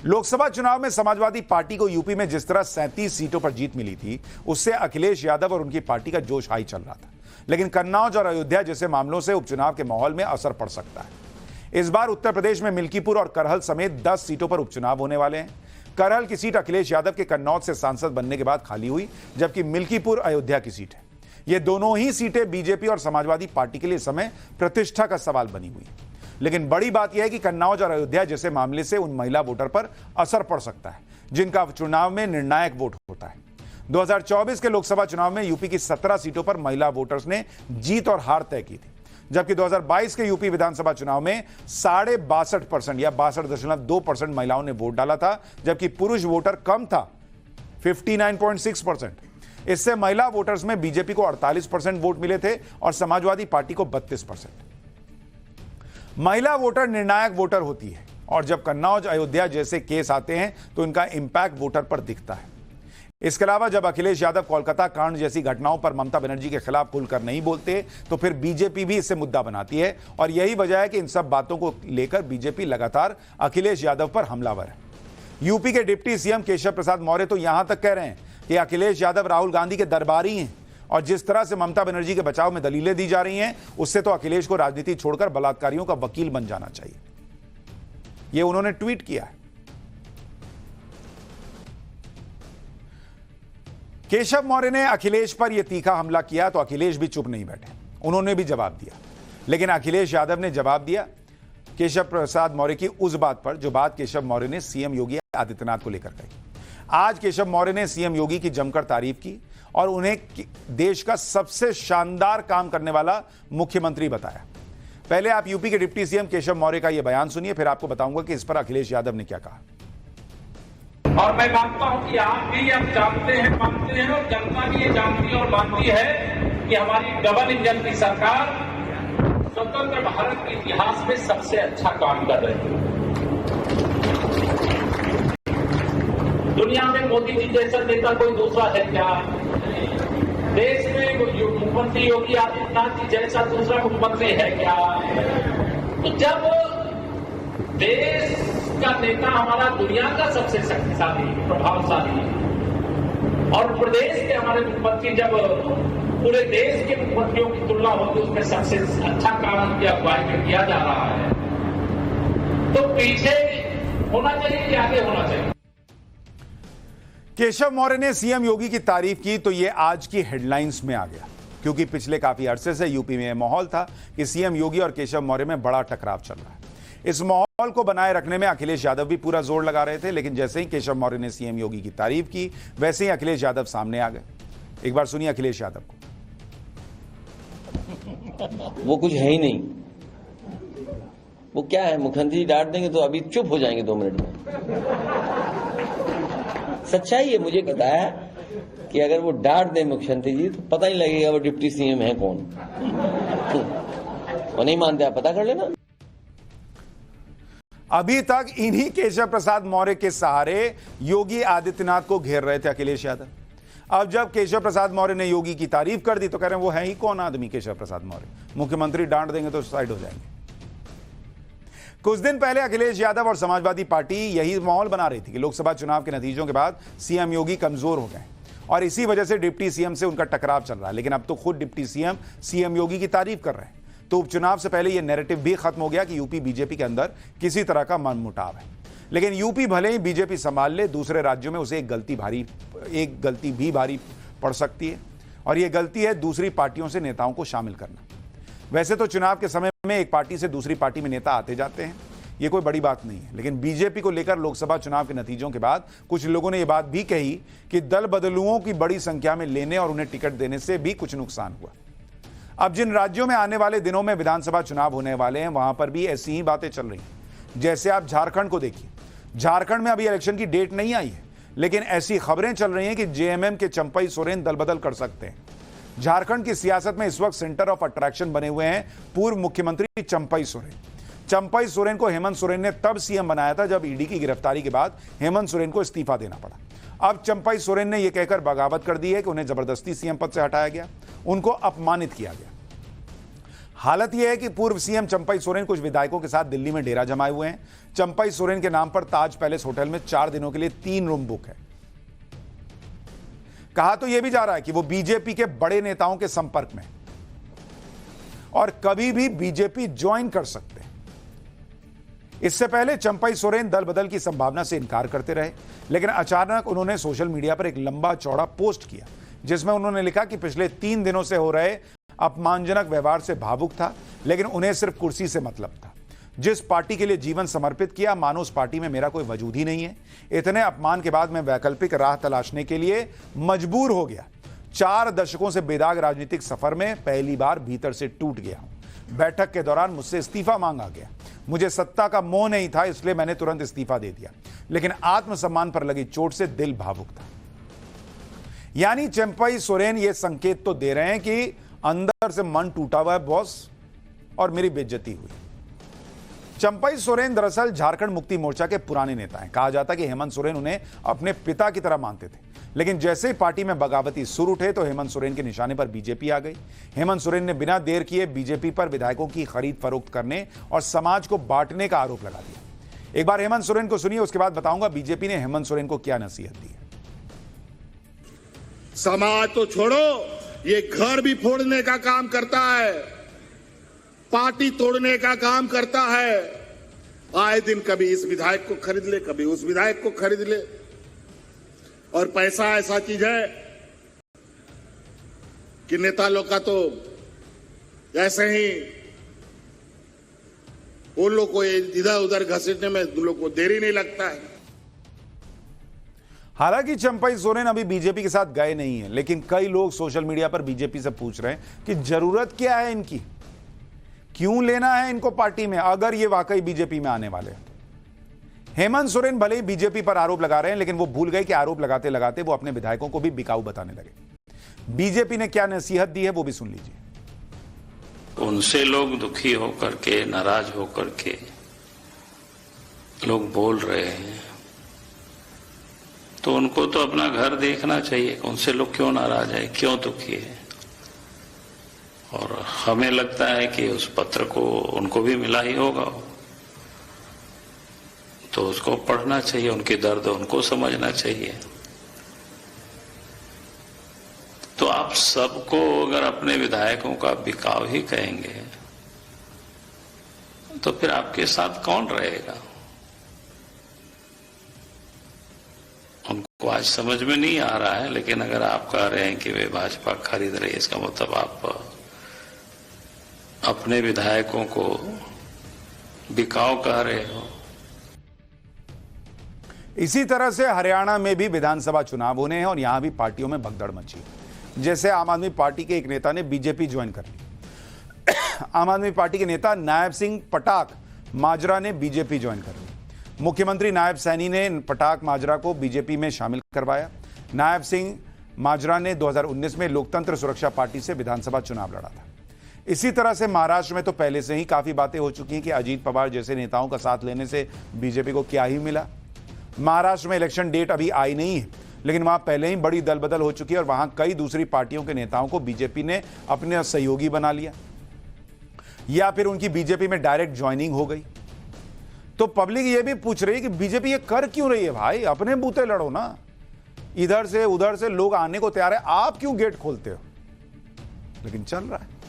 लोकसभा चुनाव में समाजवादी पार्टी को यूपी में जिस तरह 37 सीटों पर जीत मिली थी, उससे अखिलेश यादव और उनकी पार्टी का जोश हाई चल रहा था। लेकिन कन्नौज और अयोध्या जैसे मामलों से उपचुनाव के माहौल में असर पड़ सकता है। इस बार उत्तर प्रदेश में मिल्कीपुर और करहल समेत 10 सीटों पर उपचुनाव होने वाले हैं। करहल की सीट अखिलेश यादव के कन्नौज से सांसद बनने के बाद खाली हुई, जबकि मिल्कीपुर अयोध्या की सीट है। ये दोनों ही सीटें बीजेपी और समाजवादी पार्टी के लिए इस समय प्रतिष्ठा का सवाल बनी हुई है। लेकिन बड़ी बात यह है कि कन्नौज और अयोध्या जैसे मामले से उन महिला वोटर पर असर पड़ सकता है जिनका चुनाव में निर्णायक वोट होता है। 2024 के लोकसभा चुनाव में यूपी की 17 सीटों पर महिला वोटर्स ने जीत और हार तय की थी, जबकि 2022 के यूपी विधानसभा चुनाव में 62.5% या 62.2% महिलाओं ने वोट डाला था, जबकि पुरुष वोटर कम था 59.6%। इससे महिला वोटर्स में बीजेपी को 48% वोट मिले थे और समाजवादी पार्टी को 32%। महिला वोटर निर्णायक वोटर होती है और जब कन्नौज अयोध्या जैसे केस आते हैं तो इनका इंपैक्ट वोटर पर दिखता है। इसके अलावा जब अखिलेश यादव कोलकाता कांड जैसी घटनाओं पर ममता बनर्जी के खिलाफ खुलकर नहीं बोलते तो फिर बीजेपी भी इसे मुद्दा बनाती है और यही वजह है कि इन सब बातों को लेकर बीजेपी लगातार अखिलेश यादव पर हमलावर है। यूपी के डिप्टी सीएम केशव प्रसाद मौर्य तो यहां तक कह रहे हैं कि अखिलेश यादव राहुल गांधी के दरबारी हैं और जिस तरह से ममता बनर्जी के बचाव में दलीलें दी जा रही हैं, उससे तो अखिलेश को राजनीति छोड़कर बलात्कारियों का वकील बन जाना चाहिए। यह उन्होंने ट्वीट किया है। केशव मौर्य ने अखिलेश पर यह तीखा हमला किया तो अखिलेश भी चुप नहीं बैठे, उन्होंने भी जवाब दिया। लेकिन अखिलेश यादव ने जवाब दिया केशव प्रसाद मौर्य की उस बात पर जो बात केशव मौर्य ने सीएम योगी आदित्यनाथ को लेकर कही। आज केशव मौर्य ने सीएम योगी की जमकर तारीफ की और उन्हें देश का सबसे शानदार काम करने वाला मुख्यमंत्री बताया। पहले आप यूपी के डिप्टी सीएम केशव मौर्य का यह बयान सुनिए, फिर आपको बताऊंगा कि इस पर अखिलेश यादव ने क्या कहा। और मैं मानता हूं कि आप भी अब जानते हैं, मानते हैं और जनता भी ये जानती और मानती है कि हमारी डबल इंजन की सरकार स्वतंत्र भारत के इतिहास में सबसे अच्छा काम कर रही है। दुनिया में मोदी जी जैसा नेता कोई दूसरा है क्या? देश में मुख्यमंत्री योगी आदित्यनाथ जी जैसा दूसरा मुख्यमंत्री है क्या? तो जब देश का नेता हमारा दुनिया का सबसे शक्तिशाली प्रभावशाली और प्रदेश के हमारे मुख्यमंत्री जब पूरे देश के मुख्यमंत्रियों की तुलना होती है उसमें सबसे अच्छा काम की अगुवाई में किया जा रहा है, तो पीछे होना चाहिए कि आगे होना चाहिए? केशव मौर्य ने सीएम योगी की तारीफ की तो यह आज की हेडलाइंस में आ गया, क्योंकि पिछले काफी अरसे से यूपी में यह माहौल था कि सीएम योगी और केशव मौर्य में बड़ा टकराव चल रहा है। इस माहौल को बनाए रखने में अखिलेश यादव भी पूरा जोर लगा रहे थे, लेकिन जैसे ही केशव मौर्य ने सीएम योगी की तारीफ की वैसे ही अखिलेश यादव सामने आ गए। एक बार सुनिए अखिलेश यादव को। वो कुछ है ही नहीं, वो क्या है, मुख्यमंत्री डांट देंगे तो अभी चुप हो जाएंगे 2 मिनट में। सच्चाई है, मुझे पता है कि अगर वो डांट दे मुख्यमंत्री जी तो पता ही लगेगा वो डिप्टी सीएम है कौन। वो नहीं मानते, आप पता कर लेना। अभी तक इन्हीं केशव प्रसाद मौर्य के सहारे योगी आदित्यनाथ को घेर रहे थे अखिलेश यादव। अब जब केशव प्रसाद मौर्य ने योगी की तारीफ कर दी तो कह रहे हैं वो है ही कौन आदमी केशव प्रसाद मौर्य, मुख्यमंत्री डांट देंगे तो साइड हो जाएंगे। कुछ दिन पहले अखिलेश यादव और समाजवादी पार्टी यही माहौल बना रही थी कि लोकसभा चुनाव के नतीजों के बाद सीएम योगी कमजोर हो गए और इसी वजह से डिप्टी सीएम से उनका टकराव चल रहा है। लेकिन अब तो खुद डिप्टी सीएम योगी की तारीफ कर रहे हैं, तो उपचुनाव से पहले यह नैरेटिव भी खत्म हो गया कि यूपी बीजेपी के अंदर किसी तरह का मनमुटाव है। लेकिन यूपी भले ही बीजेपी संभाल ले, दूसरे राज्यों में उसे एक गलती भी भारी पड़ सकती है और यह गलती है दूसरी पार्टियों से नेताओं को शामिल करना। वैसे तो चुनाव के समय में एक पार्टी से दूसरी पार्टी में नेता आते जाते हैं, यह कोई बड़ी बात नहीं है। लेकिन बीजेपी को लेकर लोकसभा चुनाव के नतीजों के बाद कुछ लोगों ने यह बात भी कही कि दल बदलुओं की बड़ी संख्या में लेने और उन्हें टिकट देने से भी कुछ नुकसान हुआ। अब जिन राज्यों में आने वाले दिनों में विधानसभा चुनाव होने वाले हैं वहां पर भी ऐसी ही बातें चल रही हैं। जैसे आप झारखंड को देखिए, झारखंड में अभी इलेक्शन की डेट नहीं आई है, लेकिन ऐसी खबरें चल रही हैं कि जेएमएम के चंपई सोरेन दल बदल कर सकते हैं। झारखंड की सियासत में इस वक्त सेंटर ऑफ अट्रैक्शन बने हुए हैं पूर्व मुख्यमंत्री चंपई सोरेन। चंपई सोरेन को हेमंत सोरेन ने तब सीएम बनाया था जब ईडी की गिरफ्तारी के बाद हेमंत सोरेन को इस्तीफा देना पड़ा। अब चंपई सोरेन ने यह कहकर बगावत कर दी है कि उन्हें जबरदस्ती सीएम पद से हटाया गया, उनको अपमानित किया गया। हालत यह है कि पूर्व सीएम चंपई सोरेन कुछ विधायकों के साथ दिल्ली में डेरा जमाए हुए हैं। चंपई सोरेन के नाम पर ताज पैलेस होटल में 4 दिनों के लिए 3 रूम बुक है। कहा तो यह भी जा रहा है कि वो बीजेपी के बड़े नेताओं के संपर्क में और कभी भी बीजेपी ज्वाइन कर सकते हैं। इससे पहले चंपई सोरेन दल बदल की संभावना से इनकार करते रहे, लेकिन अचानक उन्होंने सोशल मीडिया पर एक लंबा चौड़ा पोस्ट किया जिसमें उन्होंने लिखा कि पिछले 3 दिनों से हो रहे अपमानजनक व्यवहार से भावुक था, लेकिन उन्हें सिर्फ कुर्सी से मतलब था। जिस पार्टी के लिए जीवन समर्पित किया, मानो उस पार्टी में मेरा कोई वजूद ही नहीं है। इतने अपमान के बाद मैं वैकल्पिक राह तलाशने के लिए मजबूर हो गया। 4 दशकों से बेदाग राजनीतिक सफर में पहली बार भीतर से टूट गया हूं। बैठक के दौरान मुझसे इस्तीफा मांगा गया। मुझे सत्ता का मोह नहीं था, इसलिए मैंने तुरंत इस्तीफा दे दिया, लेकिन आत्मसम्मान पर लगी चोट से दिल भावुक था। यानी चंपई सोरेन ये संकेत तो दे रहे हैं कि अंदर से मन टूटा हुआ है बॉस, और मेरी बेइज्जती हुई। चंपई सोरेन दरअसल झारखंड मुक्ति मोर्चा के पुराने नेता हैं। कहा जाता है कि हेमंत सोरेन उन्हें अपने पिता की तरह मानते थे, लेकिन जैसे ही पार्टी में बगावती सुर उठे तो हेमंत सोरेन के निशाने पर बीजेपी आ गई। हेमंत सोरेन ने बिना देर किए बीजेपी पर विधायकों की खरीद फरोख्त करने और समाज को बांटने का आरोप लगा दिया। एक बार हेमंत सोरेन को सुनिए, उसके बाद बताऊंगा बीजेपी ने हेमंत सोरेन को क्या नसीहत दी है। समाज तो छोड़ो, ये घर भी फोड़ने का काम करता है, पार्टी तोड़ने का काम करता है। आए दिन कभी इस विधायक को खरीद ले, कभी उस विधायक को खरीद ले। और पैसा ऐसा चीज है कि नेता लोग का तो ऐसे ही उन लोग को इधर उधर घसीटने में उन लोग को देरी नहीं लगता है। हालांकि चंपई सोरेन अभी बीजेपी के साथ गए नहीं हैं, लेकिन कई लोग सोशल मीडिया पर बीजेपी से पूछ रहे हैं कि जरूरत क्या है इनकी, क्यों लेना है इनको पार्टी में अगर ये वाकई बीजेपी में आने वाले हैं। हेमंत सोरेन भले ही बीजेपी पर आरोप लगा रहे हैं, लेकिन वो भूल गए कि आरोप लगाते लगाते वो अपने विधायकों को भी बिकाऊ बताने लगे। बीजेपी ने क्या नसीहत दी है वो भी सुन लीजिए। उनसे लोग दुखी होकर के, नाराज होकर के लोग बोल रहे हैं, तो उनको तो अपना घर देखना चाहिए। उनसे लोग क्यों नाराज है, क्यों दुखी है। और हमें लगता है कि उस पत्र को उनको भी मिला ही होगा, तो उसको पढ़ना चाहिए, उनकी दर्द उनको समझना चाहिए। तो आप सबको अगर अपने विधायकों का बिकाव ही कहेंगे तो फिर आपके साथ कौन रहेगा। उनको आज समझ में नहीं आ रहा है, लेकिन अगर आप कह रहे हैं कि वे भाजपा खरीद रही है, इसका मतलब आप अपने विधायकों को बिकाऊ कह रहे हो। इसी तरह से हरियाणा में भी विधानसभा चुनाव होने हैं और यहां भी पार्टियों में भगदड़ मची है। जैसे आम आदमी पार्टी के एक नेता ने बीजेपी ज्वाइन कर ली। आम आदमी पार्टी के नेता नायब सिंह पटाक माजरा ने बीजेपी ज्वाइन कर ली। मुख्यमंत्री नायब सैनी ने पटाक माजरा को बीजेपी में शामिल करवाया। नायब सिंह माजरा ने 2019 में लोकतंत्र सुरक्षा पार्टी से विधानसभा चुनाव लड़ा था। इसी तरह से महाराष्ट्र में तो पहले से ही काफी बातें हो चुकी हैं कि अजीत पवार जैसे नेताओं का साथ लेने से बीजेपी को क्या ही मिला। महाराष्ट्र में इलेक्शन डेट अभी आई नहीं है, लेकिन वहां पहले ही बड़ी दल बदल हो चुकी है और वहां कई दूसरी पार्टियों के नेताओं को बीजेपी ने अपने सहयोगी बना लिया या फिर उनकी बीजेपी में डायरेक्ट ज्वाइनिंग हो गई। तो पब्लिक ये भी पूछ रही है कि बीजेपी ये कर क्यों रही है भाई, अपने बूते लड़ो ना। इधर से उधर से लोग आने को तैयार है, आप क्यों गेट खोलते हो। लेकिन चल रहा है।